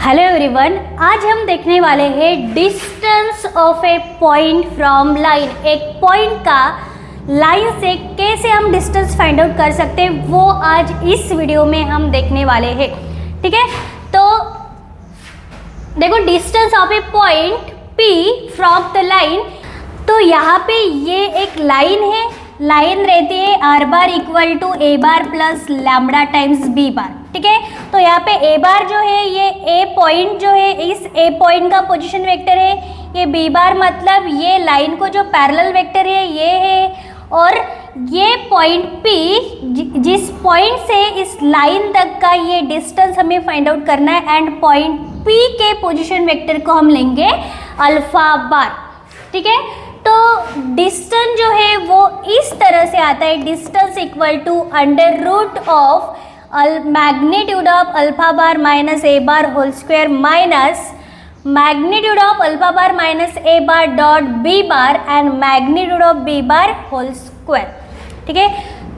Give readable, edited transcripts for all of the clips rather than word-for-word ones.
Hello everyone, आज हम देखने वाले हैं distance of A point from line. एक पॉइंट का लाइन से कैसे हम डिस्टेंस फाइंड आउट कर सकते हैं वो आज इस वीडियो में हम देखने वाले हैं। ठीक है, तो देखो distance of A point P from the line. तो यहाँ पे ये एक लाइन है, लाइन रहती है R bar equal to A bar plus lambda times B bar. ठीक है, तो यहाँ पे ए बार जो है ये ए पॉइंट जो है, इस ए पॉइंट का पोजीशन वेक्टर है। ये बी बार मतलब ये लाइन को जो पैरेलल वेक्टर है ये है, और ये पॉइंट P जिस पॉइंट से इस लाइन तक का ये डिस्टेंस हमें फाइंड आउट करना है, एंड पॉइंट P के पोजीशन वेक्टर को हम लेंगे अल्फा बार। ठीक है, तो डिस्टेंस जो है वो इस तरह से आता है, distance equal to under root of magnitude of alpha bar minus A bar whole square minus magnitude of alpha bar minus A bar dot B bar and magnitude of B bar whole square. ठीक है,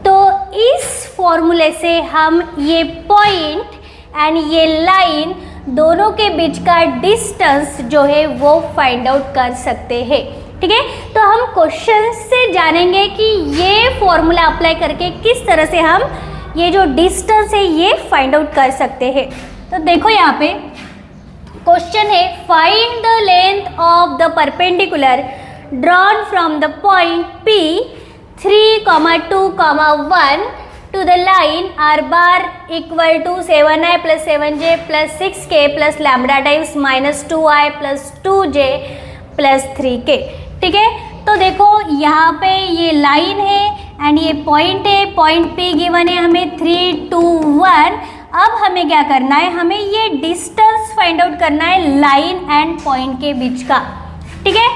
तो इस फॉर्मूले से हम ये point and ये line दोनों के बीच का डिस्टेंस जो है वो फाइंड आउट कर सकते हैं। ठीक है, तो हम क्वेश्चन से जानेंगे कि ये फॉर्मूला अप्लाई करके किस तरह से हम ये जो डिस्टेंस है ये फाइंड आउट कर सकते हैं। तो देखो यहाँ पे क्वेश्चन है, find the length of the perpendicular drawn from the point P 3, 2, 1 to the line r bar equal to 7i plus 7j plus 6k plus lambda times minus 2i plus 2j plus 3k। ठीक है, तो देखो यहाँ पे ये line है and ये point है, पॉइंट P गिवन है हमें 3, 2, 1। अब हमें क्या करना है, हमें ये डिस्टेंस फाइंड आउट करना है लाइन एंड पॉइंट के बीच का। ठीक है,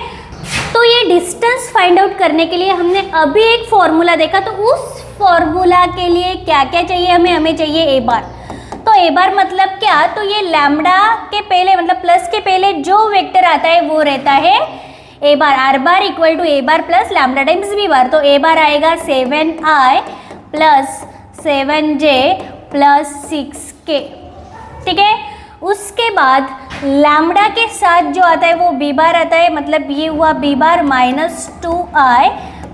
तो ये डिस्टेंस फाइंड आउट करने के लिए हमने अभी एक फॉर्मूला देखा, तो उस फॉर्मूला के लिए क्या क्या चाहिए हमें चाहिए ए बार। तो ए बार मतलब क्या, तो ये लैम्बडा के पहले मतलब प्लस के पहले जो वेक्टर आता है वो रहता है A bar, R bar equal to A bar plus lambda times B bar. तो ए बार आएगा 7i plus 7j plus 6k। ठीक है, उसके बाद लैम्बडा के साथ जो आता है वो बी बार आता है, मतलब ये हुआ B bar minus 2i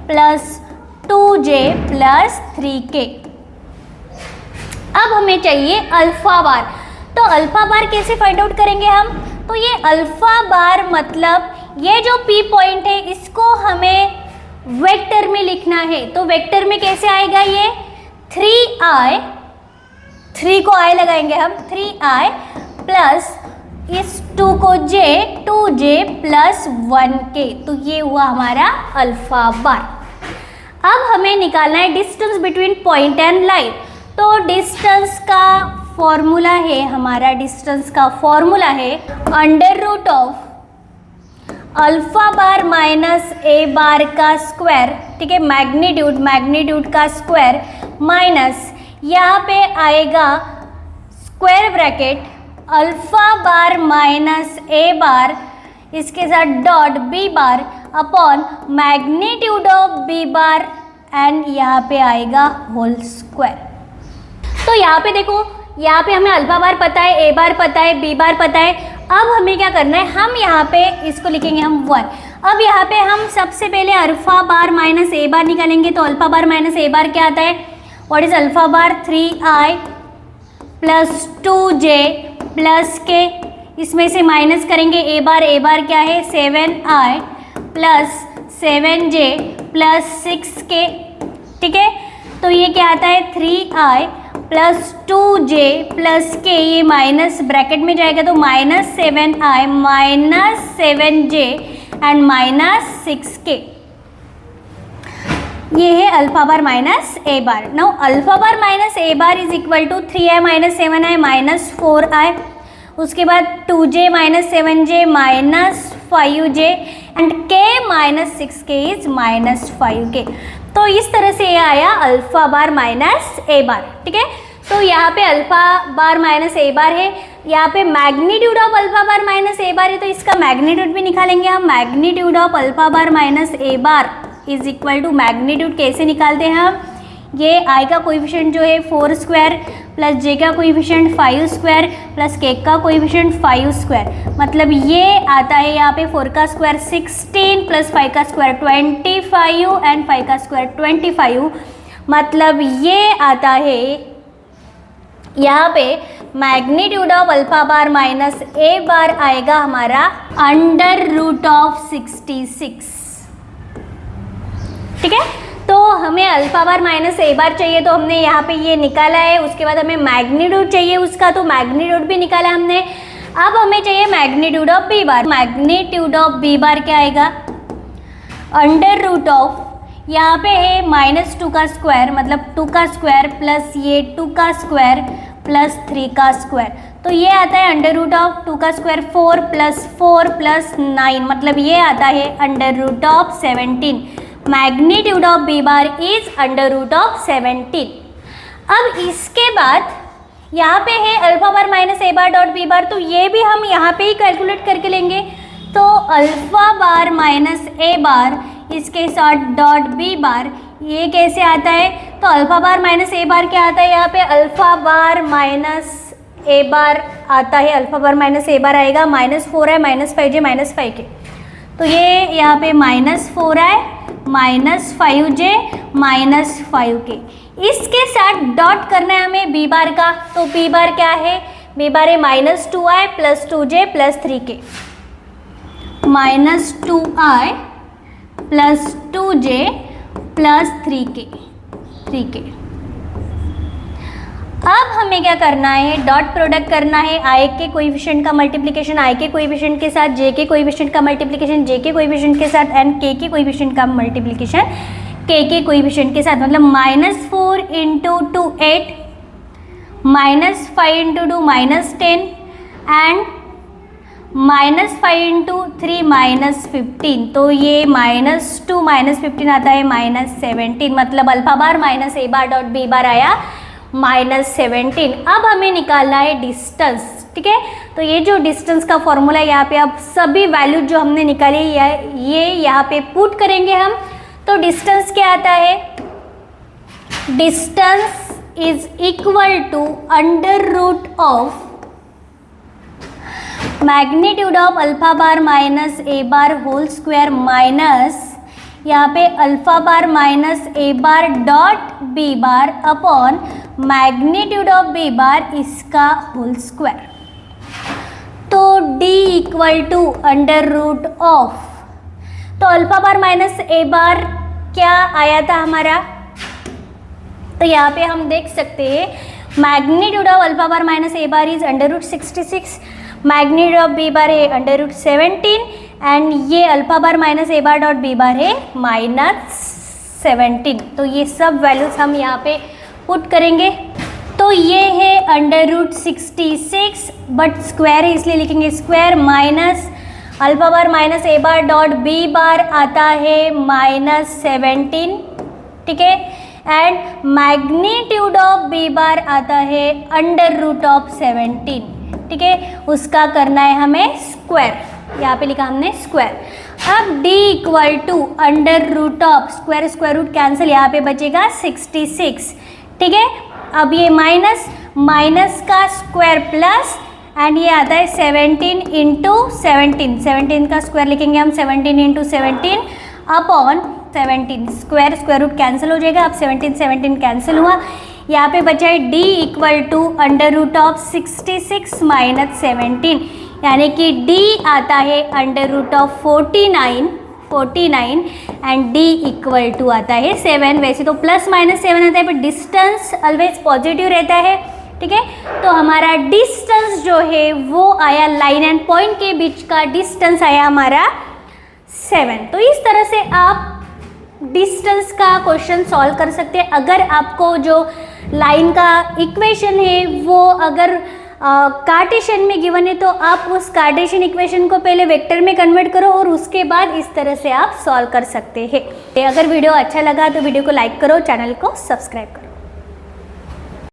plus 2j plus 3k। अब हमें चाहिए अल्फा बार। तो अल्फा बार कैसे फाइंड आउट करेंगे हम, तो ये अल्फा बार मतलब ये जो P पॉइंट है इसको हमें वेक्टर में लिखना है। तो वेक्टर में कैसे आएगा, ये 3i, 3 को i लगाएंगे हम, 3i प्लस इस 2 को j, 2j प्लस 1k। तो ये हुआ हमारा अल्फा बार। अब हमें निकालना है distance between point and line. तो डिस्टेंस का फॉर्मूला है, हमारा डिस्टेंस का फॉर्मूला है under root of alpha bar minus A bar का स्क्वायर। ठीक है, मैग्नीट्यूड का स्क्वायर माइनस यहाँ पे आएगा square bracket alpha bar minus A bar, इसके साथ dot B bar upon magnitude of B bar and यहाँ पे आएगा होल स्क्वायर। तो यहाँ पे देखो, यहाँ पे हमें अल्फा बार पता है, ए बार पता है, बी बार पता है। अब हमें क्या करना है, हम यहाँ पे इसको लिखेंगे हम 1। अब यहाँ पे हम सबसे पहले अल्फा बार माइनस ए बार निकालेंगे। तो alpha bar minus A bar क्या आता है, what is alpha bar, 3i plus 2j plus k। इसमें से माइनस करेंगे ए बार क्या है 7i plus 7j plus 6k। ठीक है, तो ये क्या आता है 3i plus 2j plus k, ये माइनस ब्रैकेट में जाएगा तो minus 7i minus 7j and minus 6k। ये है alpha bar minus A bar. Now alpha bar minus A bar is equal to 3i minus 7i minus 4i, उसके बाद 2j minus 7j minus 5j and k minus 6k is minus 5k। तो इस तरह से ये आया alpha bar minus A बार। ठीक है, तो यहाँ पे alpha bar minus A bar है, यहाँ पे magnitude of alpha bar minus A bar है, तो इसका मैग्नीट्यूड भी निकालेंगे हम। Magnitude of alpha bar minus A bar is equal to magnitude कैसे निकालते हैं हम, ये आई का कोएफिशिएंट जो है 4 स्क्वायर प्लस जे का कोएफिशिएंट 5 स्क्वायर प्लस के का कोएफिशिएंट 5 स्क्वायर, मतलब ये आता है यहाँ पे 4 का स्क्वायर 16 प्लस 5 का स्क्वायर 25 एंड 5 का स्क्वायर 25, मतलब ये आता है यहाँ पे magnitude of alpha bar minus A bar आएगा हमारा अंडर रूट ऑफ 66। ठीक है, तो हमें अल्फा बार माइनस ए बार चाहिए तो हमने यहाँ पे ये निकाला है, उसके बाद हमें मैग्नीट्यूड चाहिए उसका, तो मैग्नीट्यूड भी निकाला हमने। अब हमें चाहिए magnitude of B bar. Magnitude of B bar क्या आएगा, अंडर रूट ऑफ, यहाँ पे है -2 का स्क्वायर, मतलब 2 का स्क्वायर प्लस ये 2 का स्क्वायर प्लस 3 का स्क्वायर, तो ये आता है अंडर रूट ऑफ 2 का स्क्वायर 4 प्लस 9, मतलब ये आता है under root of 17। Magnitude of B bar is under root of 17। अब इसके बाद यहाँ पे है alpha bar minus A bar dot B bar, तो ये भी हम यहाँ पे ही कैलकुलेट करके लेंगे। तो alpha bar minus A bar इसके साथ डॉट बी बार, ये कैसे आता है, तो alpha bar minus A bar क्या आता है, यहाँ पे अल्फा बार माइनस ए बार आता है, alpha bar minus A bar आएगा -4 है -5j -5k, तो ये यहाँ पे -4 है -5j -5k, इसके साथ डॉट करना है हमें बी बार का। तो बी बार क्या है, बी बार है -2i plus 2j plus 3k, -2i plus 2j plus 3k। अब हमें क्या करना है, डॉट प्रोडक्ट करना है, आई के कोएफिशिएंट का मल्टीप्लिकेशन आई के कोएफिशिएंट के साथ, जे के कोएफिशिएंट का मल्टीप्लिकेशन जे के कोएफिशिएंट के साथ, एंड के के कोएफिशिएंट का मल्टीप्लिकेशन के के कोएफिशिएंट के साथ, मतलब -4 इंटू 2 8, -5 इंटू 2 -10 एंड -5 इंटू 3 -15, तो ये -2 -15 आता है -17, मतलब alpha bar minus A bar dot B बार आया -17। अब हमें निकालना है डिस्टेंस। ठीक है, तो ये जो डिस्टेंस का फॉर्मूला है, यहाँ पे आप सभी वैल्यू जो हमने निकाली ये यहाँ पे पुट करेंगे हम। तो डिस्टेंस क्या आता है, distance is equal to under root of magnitude of alpha bar minus A bar whole square minus यहाँ पे alpha bar minus A bar dot B bar upon magnitude of B bar इसका whole square. तो d equal to under root of, तो alpha bar minus A bar क्या आया था हमारा, तो यहाँ पे हम देख सकते हैं magnitude of alpha bar minus A bar is under root 66, magnitude of B bar है अंडर रूट 17 एंड ये alpha bar minus A bar dot B bar है -17। तो ये सब वैल्यूज हम यहाँ पे पुट करेंगे। तो ये है अंडर रूट 66, बट स्क्वायर है इसलिए लिखेंगे square, minus alpha bar minus A bar dot B bar आता है -17। ठीक है, and magnitude of B bar आता है अंडर रूट ऑफ 17। ठीक है, उसका करना है हमें स्क्वायर, यहाँ पे लिखा हमने स्क्वायर। अब d equal to under root of square square root cancel, यहाँ पे बचेगा 66। ठीक है, अब ये माइनस का स्क्वायर प्लस एंड ये आता है 17 इंटू 17 का स्क्वायर लिखेंगे हम 17 into 17 upon 17, square square root cancel हो जाएगा। अब 17 कैंसिल हुआ, यहाँ पे बचा है d equal to under root of 66 minus 17, यानी कि d आता है under root of 49 and d equal to आता है 7। वैसे तो प्लस माइनस 7 आता है, बट डिस्टेंस ऑलवेज पॉजिटिव रहता है। ठीक है, तो हमारा डिस्टेंस जो है वो आया, लाइन एंड पॉइंट के बीच का डिस्टेंस आया हमारा 7। तो इस तरह से आप डिस्टेंस का क्वेश्चन सॉल्व कर सकते हैं। अगर आपको जो लाइन का इक्वेशन है वो अगर कार्टेशियन में गिवन है तो आप उस कार्टेशियन इक्वेशन को पहले वेक्टर में कन्वर्ट करो और उसके बाद इस तरह से आप सॉल्व कर सकते हैं। अगर वीडियो अच्छा लगा तो वीडियो को लाइक करो, चैनल को सब्सक्राइब करो।